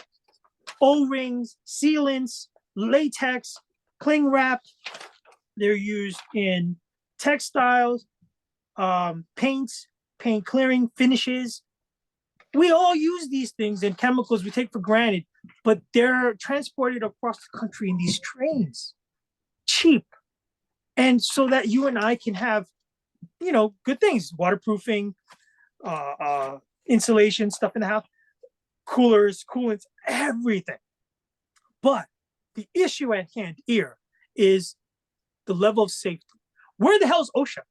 O-rings, sealants, latex, cling wrap. They're used in textiles, paints, paint clearing, finishes. We all use these things and chemicals we take for granted, but they're transported across the country in these trains, cheap. And so that you and I can have, good things, waterproofing, insulation, stuff in the house, coolers, coolants, everything. But the issue at hand here is the level of safety. Where the hell is OSHA?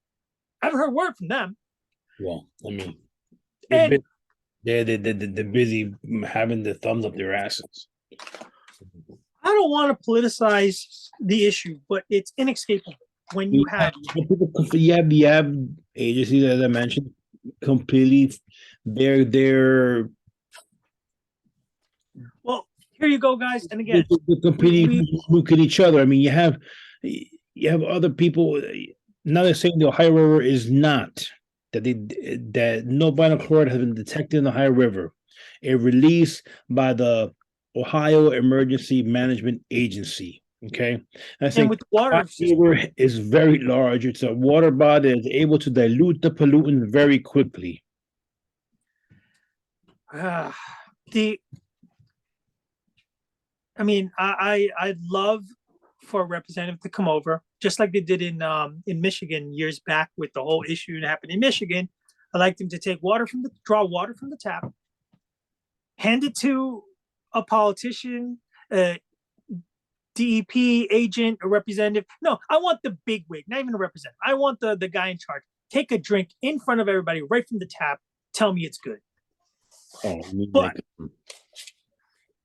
I haven't heard a word from them. Well, I mean, they've And been they're busy having the thumbs up their asses. I don't want to politicize the issue, but it's inescapable when you have You have agencies, as I mentioned, completely. They're well, here you go, guys. And they're again, competing, we look at each other. I mean, you have other people. Now they're saying the Ohio River is not that no vinyl chloride has been detected in the Ohio River. A release by the Ohio Emergency Management Agency. Okay, I and think with the water Ohio system, River is very large. It's a water body that is able to dilute the pollutant very quickly. uh, the I mean, I'd love for a representative to come over, just like they did in Michigan years back with the whole issue that happened in Michigan. I'd like them to draw water from the tap, hand it to a politician, a DEP agent, a representative. No, I want the big wig, not even a representative. I want the guy in charge. Take a drink in front of everybody, right from the tap. Tell me it's good. Oh, But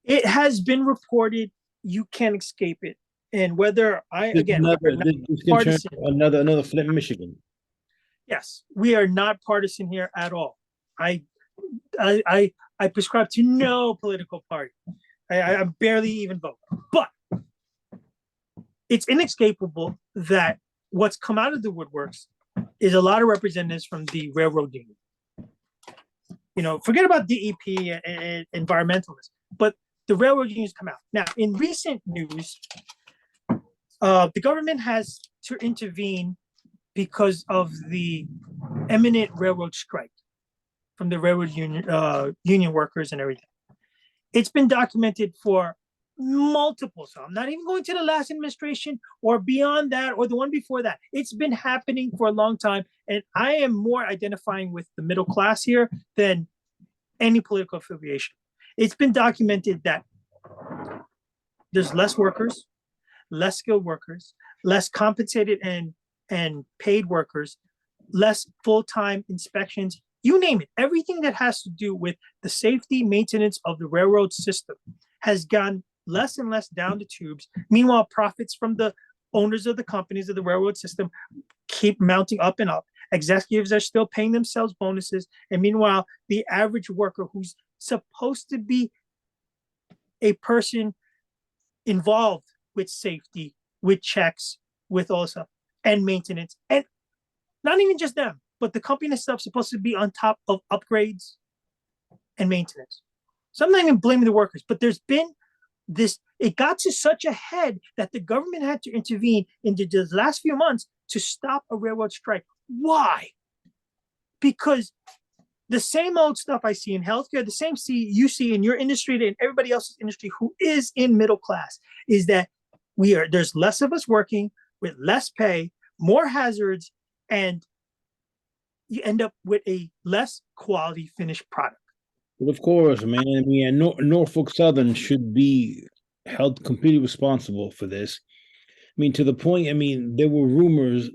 it has been reported, you can't escape it. And whether I again, we're not this can turn partisan. another Flint, Michigan. Yes, we are not partisan here at all. I I prescribe to no political party. I barely even vote. But it's inescapable that what's come out of the woodworks is a lot of representatives from the railroad union. You know, forget about DEP and environmentalists, but the railroad unions come out. Now, in recent news, the government has to intervene because of the imminent railroad strike from the railroad union workers and everything. It's been documented for multiple, so I'm not even going to the last administration or beyond that or the one before that. It's been happening for a long time, and I am more identifying with the middle class here than any political affiliation. It's been documented that there's less workers, less skilled workers, less compensated and paid workers, less full-time inspections, you name it. Everything that has to do with the safety maintenance of the railroad system has gone less and less down the tubes. Meanwhile, profits from the owners of the companies of the railroad system keep mounting up and up. Executives are still paying themselves bonuses. And meanwhile, the average worker who's supposed to be a person involved with safety, with checks, with all stuff, and maintenance, and not even just them, but the company itself supposed to be on top of upgrades and maintenance. So I'm not even blaming the workers, but there's been this, it got to such a head that the government had to intervene in the last few months to stop a railroad strike. Why? Because the same old stuff I see in healthcare, the same you see in your industry and everybody else's industry who is in middle class, is that there's less of us working with less pay, more hazards, and you end up with a less quality finished product. But of course, man. I mean, Norfolk Southern should be held completely responsible for this. I mean, to the point. I mean, there were rumors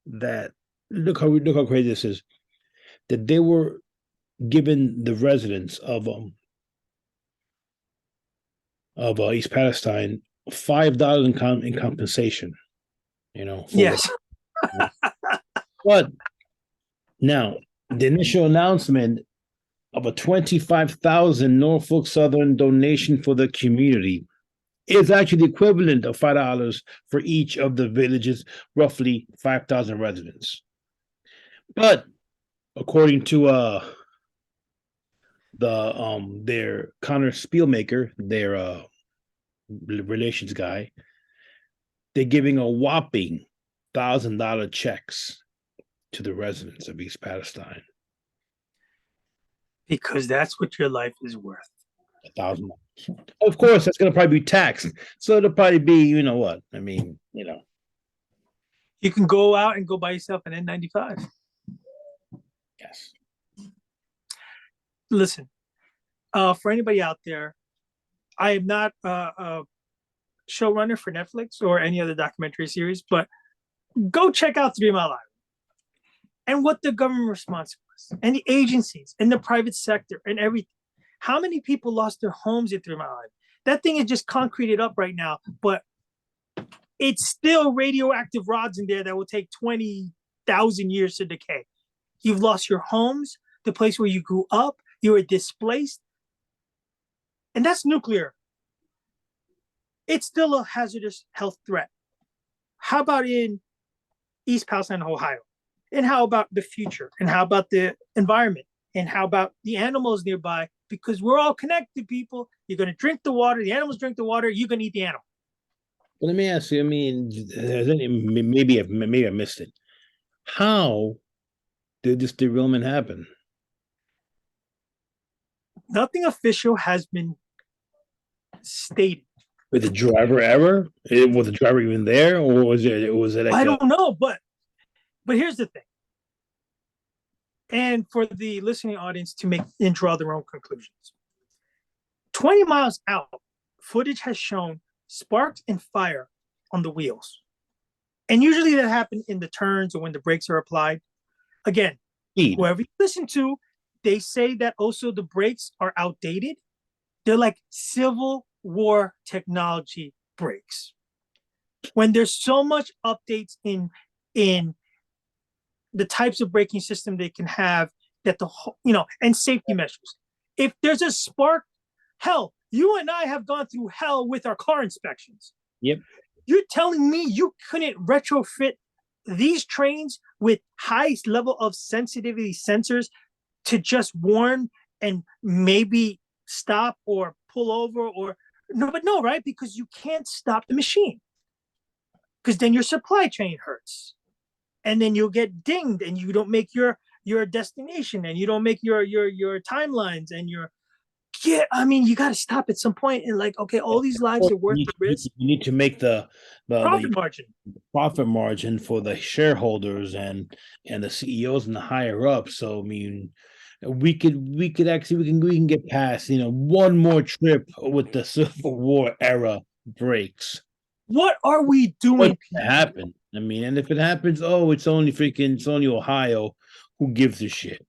that look how crazy this is. That they were giving the residents of East Palestine $5 in compensation. You know, for Yes. what? But now the initial announcement of a 25,000 Norfolk Southern donation for the community is actually the equivalent of $5 for each of the village's roughly 5,000 residents. But according to their Connor Spielmaker, their relations guy, they're giving a whopping $1,000 checks to the residents of East Palestine. Because that's what your life is worth. $1,000. Of course, that's going to probably be taxed. So it'll probably be, you know what? I mean, you know. You can go out and go buy yourself an N95. Yes. Listen, for anybody out there, I am not a showrunner for Netflix or any other documentary series, but go check out 3 Mile Island and what the government response was, and the agencies, and the private sector, and everything. How many people lost their homes at 3 Mile Island? That thing is just concreted up right now, but it's still radioactive rods in there that will take 20,000 years to decay. You've lost your homes, the place where you grew up, you were displaced, and that's nuclear. It's still a hazardous health threat. How about in East Palestine, Ohio? And how about the future? And how about the environment? And how about the animals nearby? Because we're all connected, people. You're going to drink the water. The animals drink the water. You're going to eat the animal. But let me ask you. I mean, maybe I missed it. How did this derailment happen? Nothing official has been stated. With the driver error? Was the driver even there, or was it? Was it? Like I don't know, but here's the thing. And for the listening audience to make and draw their own conclusions. 20 miles out, footage has shown sparks and fire on the wheels. And usually that happens in the turns or when the brakes are applied. Again, whoever you listen to, they say that also the brakes are outdated. They're like Civil War technology brakes. When there's so much updates in the types of braking system they can have, that and safety measures. If there's a spark, hell, you and I have gone through hell with our car inspections. Yep. You're telling me you couldn't retrofit these trains with highest level of sensitivity sensors to just warn and maybe stop or pull over or no, right? Because you can't stop the machine. Because then your supply chain hurts. And then you'll get dinged and you don't make your destination and you don't make your timelines and you got to stop at some point and okay, all these lives are worth the risk. You need to make the profit margin for the shareholders and the CEOs and the higher ups. So I mean, we can get past one more trip with the Civil War era brakes. What are we doing? What happened? I mean, and if it happens, it's only Ohio. Who gives a shit?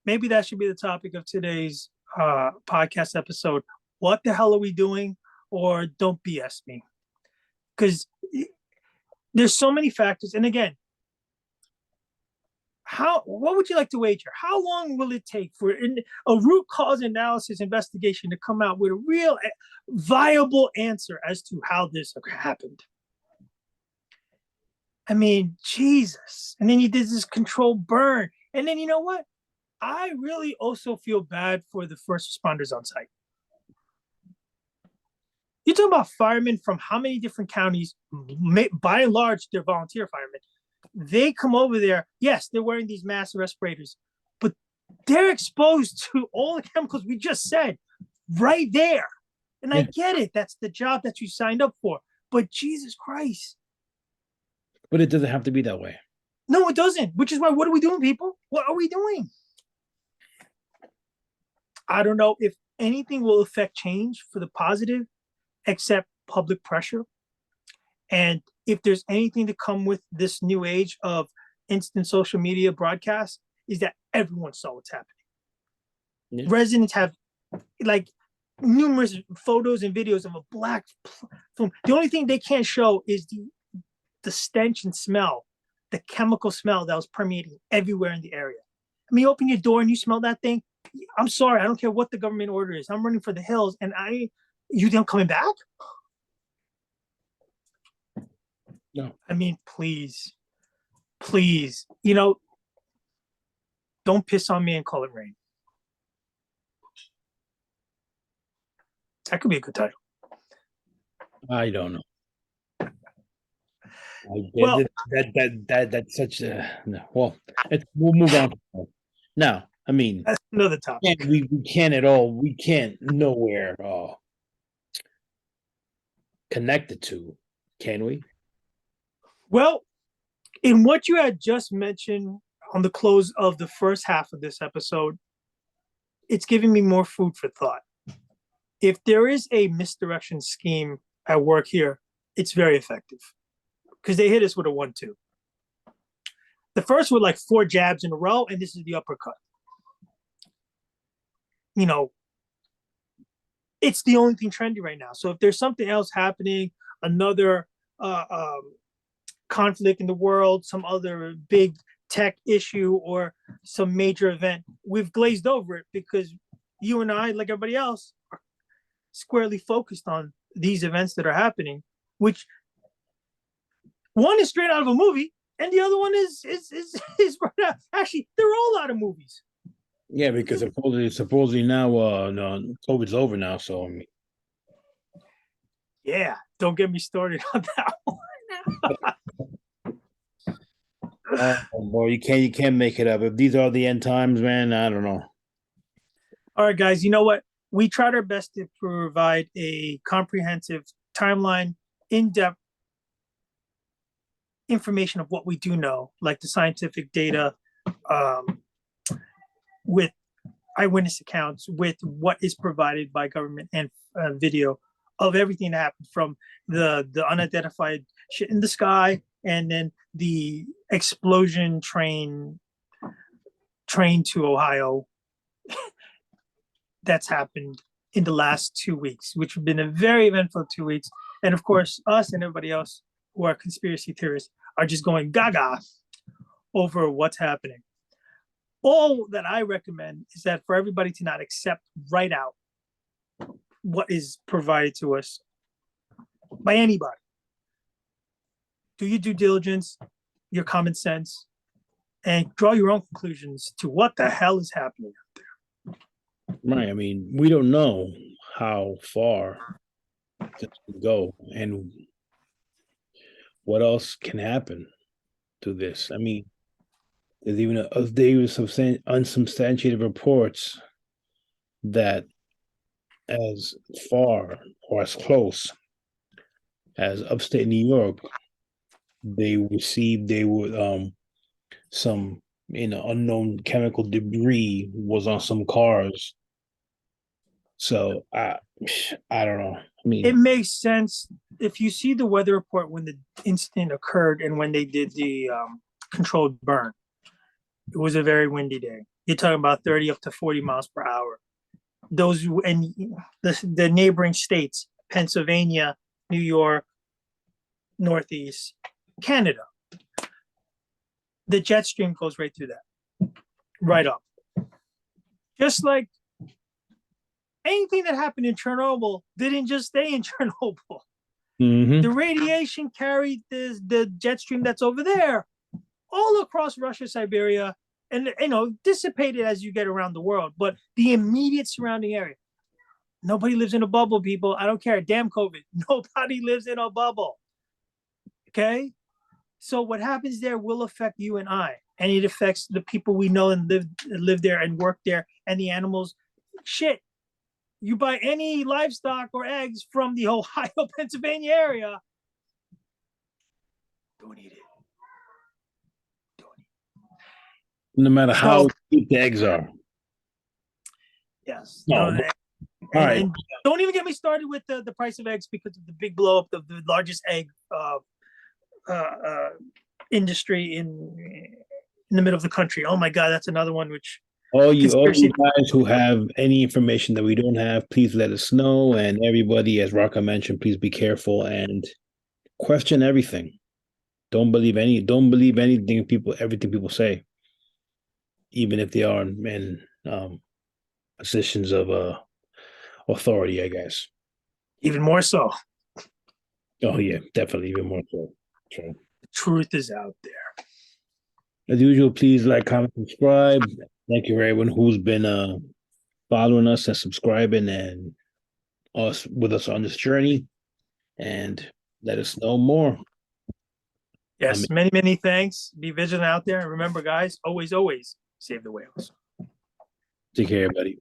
Maybe that should be the topic of today's podcast episode. What the hell are we doing? Or don't BS me. Because there's so many factors. And again, what would you like to wager? How long will it take for a root cause analysis investigation to come out with a real viable answer as to how this happened? I mean, Jesus. And then you did this controlled burn. And then you know what? I really also feel bad for the first responders on site. You're talking about firemen from how many different counties? By and large, they're volunteer firemen. They come over there. Yes, they're wearing these mask respirators, but they're exposed to all the chemicals we just said right there. And I get it. That's the job that you signed up for. But Jesus Christ. But it doesn't have to be that way. No, it doesn't. Which is why, what are we doing, people? What are we doing? I don't know if anything will affect change for the positive except public pressure. And if there's anything to come with this new age of instant social media broadcasts, is that everyone saw what's happening. Yeah. Residents have numerous photos and videos of a black film. The only thing they can't show is the stench and smell, the chemical smell that was permeating everywhere in the area. I mean, you open your door and you smell that thing. I'm sorry, I don't care what the government order is. I'm running for the hills, and you think I'm coming back? No. I mean, please, don't piss on me and call it rain. That could be a good title. I don't know. Well, that's such a no. Well, we'll move on now. I mean, that's another topic. We can't at all. We can't nowhere connect it to, can we? Well, in what you had just mentioned on the close of the first half of this episode, it's giving me more food for thought. If there is a misdirection scheme at work here, it's very effective because they hit us with a 1-2. The first were like 4 jabs in a row, and this is the uppercut. You know, it's the only thing trendy right now. So if there's something else happening, another conflict in the world, some other big tech issue or some major event, we've glazed over it because you and I, like everybody else, are squarely focused on these events that are happening, which one is straight out of a movie and the other one is right out. Actually, they're all out of movies. Yeah, because supposedly now no, COVID's over now, so I mean, yeah, don't get me started on that one. boy, you can't make it up. If these are the end times, man, I don't know. All right, guys, you know what? We tried our best to provide a comprehensive timeline, in-depth information of what we do know, like the scientific data, with eyewitness accounts, with what is provided by government and video of everything that happened, from the unidentified shit in the sky, and then the explosion train to Ohio that's happened in the last 2 weeks, which have been a very eventful 2 weeks. And of course, us and everybody else who are conspiracy theorists are just going gaga over what's happening. All that I recommend is that for everybody to not accept right out what is provided to us by anybody. Do your due diligence, your common sense, and draw your own conclusions to what the hell is happening out there. Right. I mean, we don't know how far this can go and what else can happen to this. I mean, there's unsubstantiated reports that as far or as close as upstate New York, they would some unknown chemical debris was on some cars. So I don't know. I mean, it makes sense if you see the weather report when the incident occurred and when they did the controlled burn. It was a very windy day. You're talking about 30 up to 40 miles per hour. Those and the neighboring states, Pennsylvania, New York, Northeast, Canada. The jet stream goes right through that, right up. Just like anything that happened in Chernobyl didn't just stay in Chernobyl. mm-hmm. The radiation carried the jet stream that's over there all across Russia, Siberia, and dissipated as you get around the world. But the immediate surrounding area, nobody lives in a bubble, people. I don't care. Damn COVID. Nobody lives in a bubble. Okay? So what happens there will affect you and I. And it affects the people we know and live there and work there, and the animals. Shit. You buy any livestock or eggs from the Ohio, Pennsylvania area, don't eat it. No matter how cheap the eggs are. Yes. No. All right. And don't even get me started with the price of eggs because of the big blow up of the largest egg industry in the middle of the country. Oh my God, that's another one which. All you guys who have any information that we don't have, please let us know. And everybody, as Raka mentioned, please be careful and question everything. Don't believe everything people say, even if they are in positions of authority, I guess. Even more so. Oh yeah, definitely even more so. The truth is out there. As usual, please like, comment, subscribe. Thank you for everyone who's been following us and subscribing and us with us on this journey. And let us know more. Yes, many thanks. Be vigilant out there. And remember, guys, always save the whales. Take care, everybody.